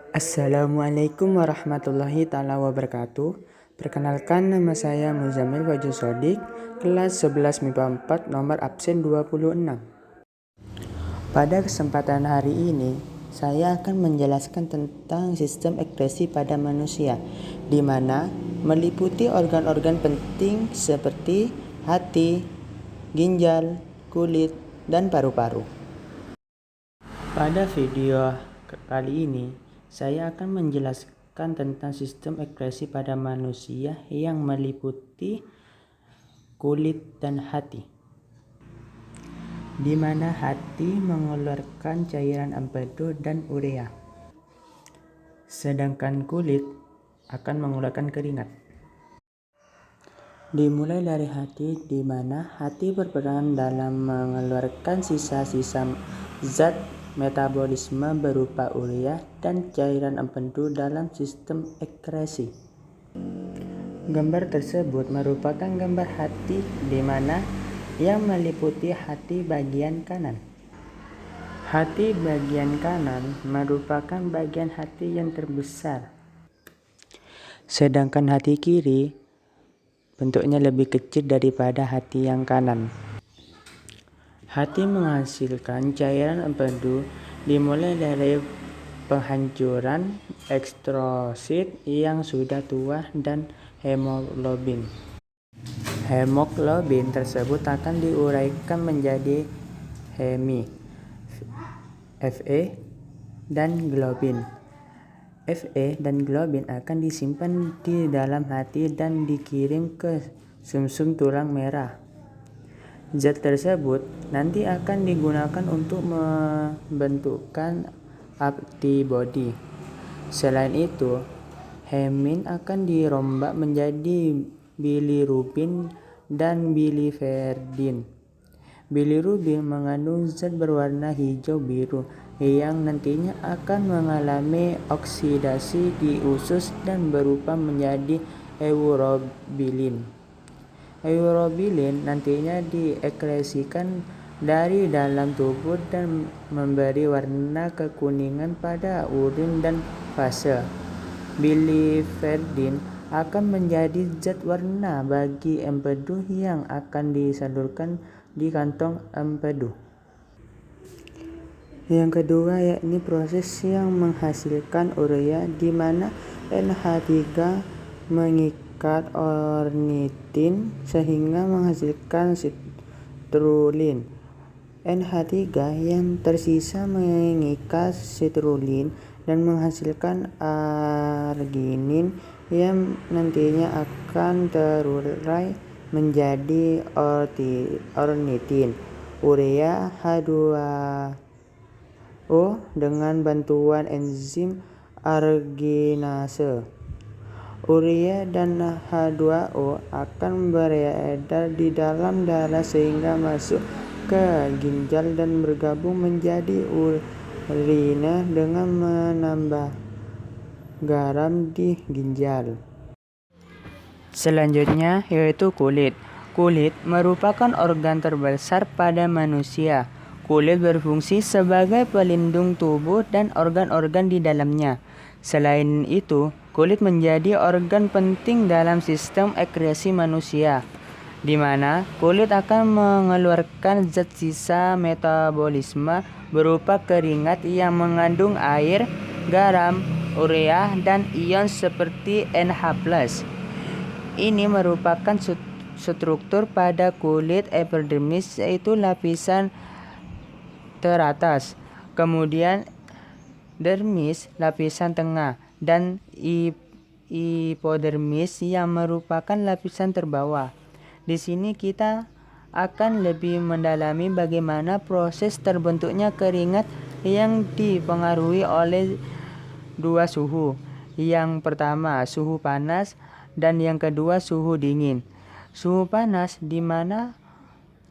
Assalamualaikum warahmatullahi taala wabarakatuh. Perkenalkan, nama saya Muzamil Fajrul Shodiq, kelas 11 MIPA 4, nomor absen 26. Pada kesempatan hari ini, saya akan menjelaskan tentang sistem ekskresi pada manusia, di mana meliputi organ-organ penting seperti hati, ginjal, kulit, dan paru-paru. Pada video kali ini, saya akan menjelaskan tentang sistem ekskresi pada manusia yang meliputi kulit dan hati, di mana hati mengeluarkan cairan empedu dan urea, sedangkan kulit akan mengeluarkan keringat. Dimulai dari hati, di mana hati berperan dalam mengeluarkan sisa-sisa zat metabolisme berupa urea dan cairan empedu dalam sistem ekskresi. Gambar tersebut merupakan gambar hati, di mana yang meliputi hati bagian kanan. Hati bagian kanan merupakan bagian hati yang terbesar, sedangkan hati kiri bentuknya lebih kecil daripada hati yang kanan. Hati menghasilkan cairan empedu dimulai dari penghancuran eritrosit yang sudah tua dan hemoglobin. Hemoglobin tersebut akan diuraikan menjadi Hemi, Fe, dan globin. Fe dan globin akan disimpan di dalam hati dan dikirim ke sumsum tulang merah. Zat tersebut nanti akan digunakan untuk membentukkan antibodi. Selain itu, hemin akan dirombak menjadi bilirubin dan biliverdin. Bilirubin mengandung zat berwarna hijau biru yang nantinya akan mengalami oksidasi di usus dan berubah menjadi eurobilin. Eurobilin nantinya diekskresikan dari dalam tubuh dan memberi warna kekuningan pada urin dan fase. Biliverdin akan menjadi zat warna bagi empedu yang akan disalurkan di kantong empedu. Yang kedua yakni proses yang menghasilkan urea, di mana NH3 mengikat ornitin sehingga menghasilkan sitrulin. NH3 yang tersisa mengikat sitrulin dan menghasilkan arginin yang nantinya akan terurai menjadi ornitin. Urea H2O dengan bantuan enzim arginase. Urea dan H2O akan beredar di dalam darah sehingga masuk ke ginjal dan bergabung menjadi urina dengan menambah garam di ginjal. Selanjutnya yaitu kulit. Kulit merupakan organ terbesar pada manusia. Kulit berfungsi sebagai pelindung tubuh dan organ-organ di dalamnya. Selain itu, kulit menjadi organ penting dalam sistem ekskresi manusia, di mana kulit akan mengeluarkan zat sisa metabolisme berupa keringat yang mengandung air, garam, urea, dan ion seperti NH+. Ini merupakan struktur pada kulit epidermis, yaitu lapisan teratas, kemudian dermis lapisan tengah, dan hipodermis yang merupakan lapisan terbawah. Di sini kita akan lebih mendalami bagaimana proses terbentuknya keringat yang dipengaruhi oleh dua suhu. Yang pertama suhu panas dan yang kedua suhu dingin. Suhu panas, di mana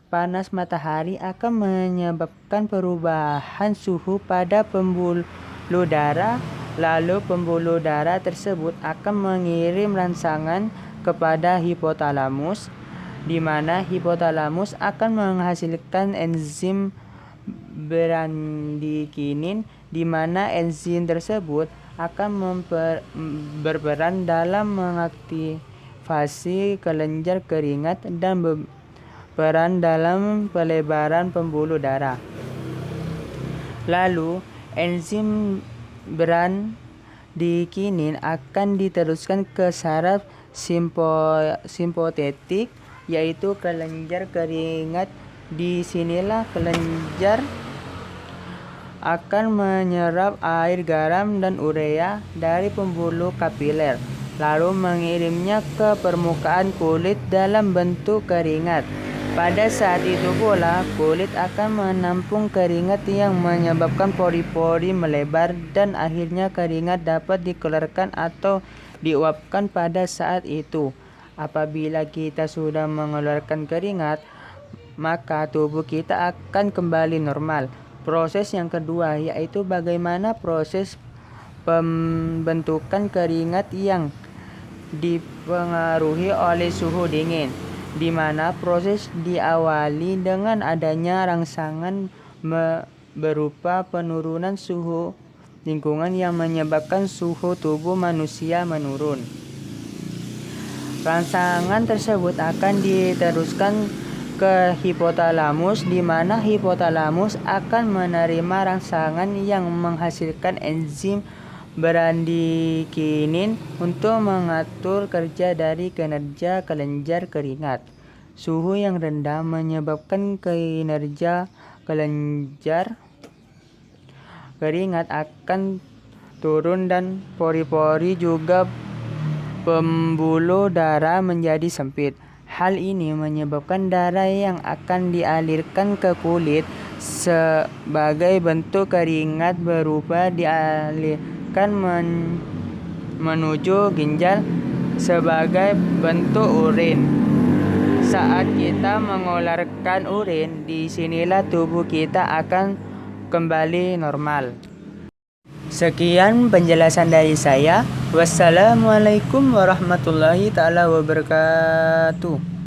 panas matahari akan menyebabkan perubahan suhu pada pembuluh darah, lalu pembuluh darah tersebut akan mengirim rangsangan kepada hipotalamus, di mana hipotalamus akan menghasilkan enzim bradikinin di mana enzim tersebut akan berperan dalam mengaktifasi kelenjar keringat dan berperan dalam pelebaran pembuluh darah. Lalu, enzim bradikinin akan diteruskan ke saraf simpatetik, yaitu kelenjar keringat. Disinilah kelenjar akan menyerap air garam dan urea dari pembuluh kapiler, lalu mengirimnya ke permukaan kulit dalam bentuk keringat. Pada saat itu pula, kulit akan menampung keringat yang menyebabkan pori-pori melebar dan akhirnya keringat dapat dikeluarkan atau diuapkan pada saat itu. Apabila kita sudah mengeluarkan keringat, maka tubuh kita akan kembali normal. Proses yang kedua yaitu bagaimana proses pembentukan keringat yang dipengaruhi oleh suhu dingin, di mana proses diawali dengan adanya rangsangan berupa penurunan suhu lingkungan yang menyebabkan suhu tubuh manusia menurun. Rangsangan tersebut akan diteruskan ke hipotalamus, di mana hipotalamus akan menerima rangsangan yang menghasilkan enzim bradikinin untuk mengatur kerja dari kinerja kelenjar keringat. Suhu yang rendah menyebabkan kinerja kelenjar keringat akan turun dan pori-pori juga pembuluh darah menjadi sempit. Hal ini menyebabkan darah yang akan dialirkan ke kulit sebagai bentuk keringat berubah dialirkan menuju ginjal sebagai bentuk urin. Saat kita mengeluarkan urin, disinilah tubuh kita akan kembali normal. Sekian penjelasan dari saya. Wassalamualaikum warahmatullahi taala wabarakatuh.